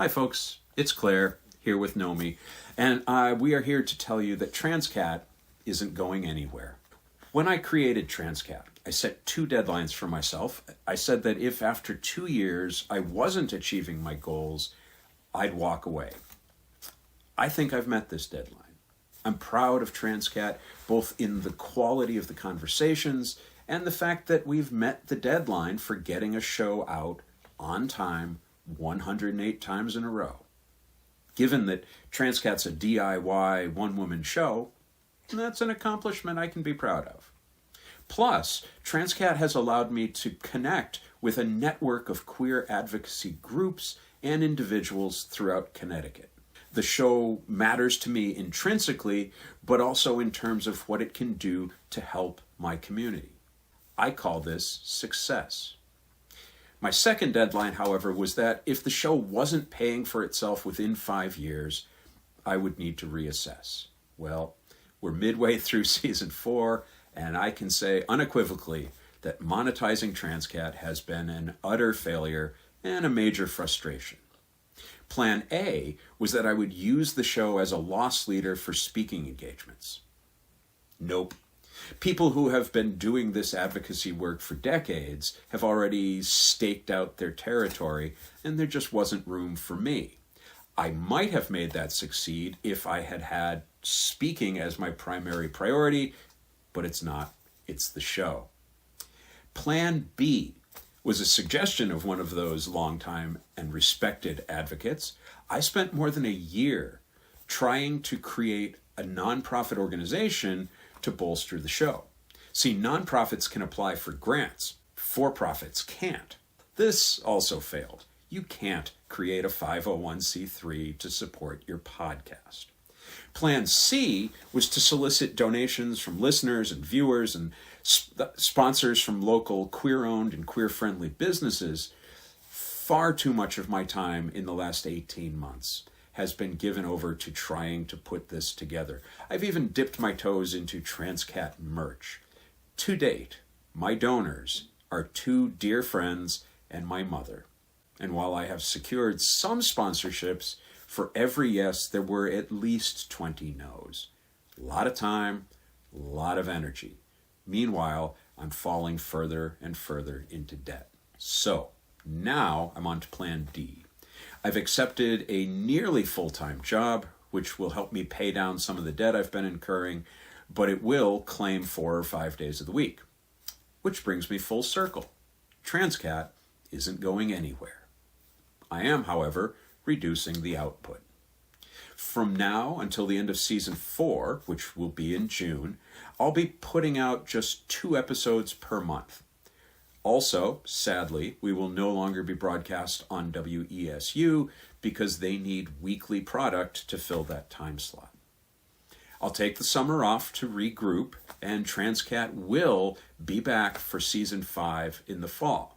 Hi folks, it's Claire here with Nomi, and we are here to tell you that Transqat isn't going anywhere. When I created Transqat, I set 2 deadlines for myself. I said that if after 2 years I wasn't achieving my goals, I'd walk away. I think I've met this deadline. I'm proud of Transqat, both in the quality of the conversations and the fact that we've met the deadline for getting a show out on time 108 times in a row. Given that Transqat's a DIY one-woman show, that's an accomplishment I can be proud of. Plus, Transqat has allowed me to connect with a network of queer advocacy groups and individuals throughout Connecticut. The show matters to me intrinsically, but also in terms of what it can do to help my community. I call this success. My second deadline, however, was that if the show wasn't paying for itself within 5 years, I would need to reassess. Well, we're midway through season 4, and I can say unequivocally that monetizing Transqat has been an utter failure and a major frustration. Plan A was that I would use the show as a loss leader for speaking engagements. Nope. People who have been doing this advocacy work for decades have already staked out their territory, and there just wasn't room for me. I might have made that succeed if I had had speaking as my primary priority, but it's not. It's the show. Plan B was a suggestion of one of those longtime and respected advocates. I spent more than a year trying to create a nonprofit organization to bolster the show. See, nonprofits can apply for grants. For-profits can't. This also failed. You can't create a 501c3 to support your podcast. Plan C was to solicit donations from listeners and viewers and sponsors from local queer-owned and queer-friendly businesses. Far too much of my time in the last 18 months has been given over to trying to put this together. I've even dipped my toes into Transqat merch. To date, my donors are 2 dear friends and my mother. And while I have secured some sponsorships, for every yes, there were at least 20 no's. A lot of time, a lot of energy. Meanwhile, I'm falling further and further into debt. So, now I'm on to Plan D. I've accepted a nearly full-time job, which will help me pay down some of the debt I've been incurring, but it will claim 4 or 5 days of the week. Which brings me full circle. Transqat isn't going anywhere. I am, however, reducing the output. From now until the end of season 4, which will be in June, I'll be putting out just 2 episodes per month. Also, sadly, we will no longer be broadcast on WESU because they need weekly product to fill that time slot. I'll take the summer off to regroup, and Transqat will be back for season 5 in the fall.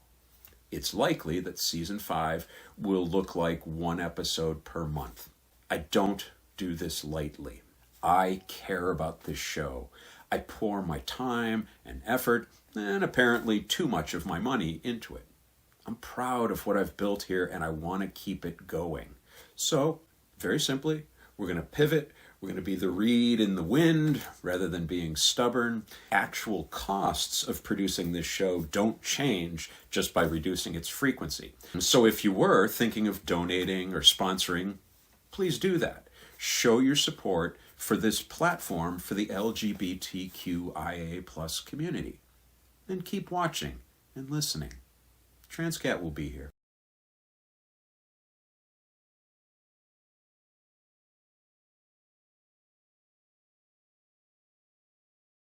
It's likely that season 5 will look like 1 episode per month. I don't do this lightly. I care about this show. I pour my time and effort, and apparently too much of my money, into it. I'm proud of what I've built here, and I want to keep it going. So, very simply, we're going to pivot. We're going to be the reed in the wind rather than being stubborn. Actual costs of producing this show don't change just by reducing its frequency. So if you were thinking of donating or sponsoring, please do that. Show your support for this platform for the LGBTQIA+ community. And keep watching and listening. Transqat will be here.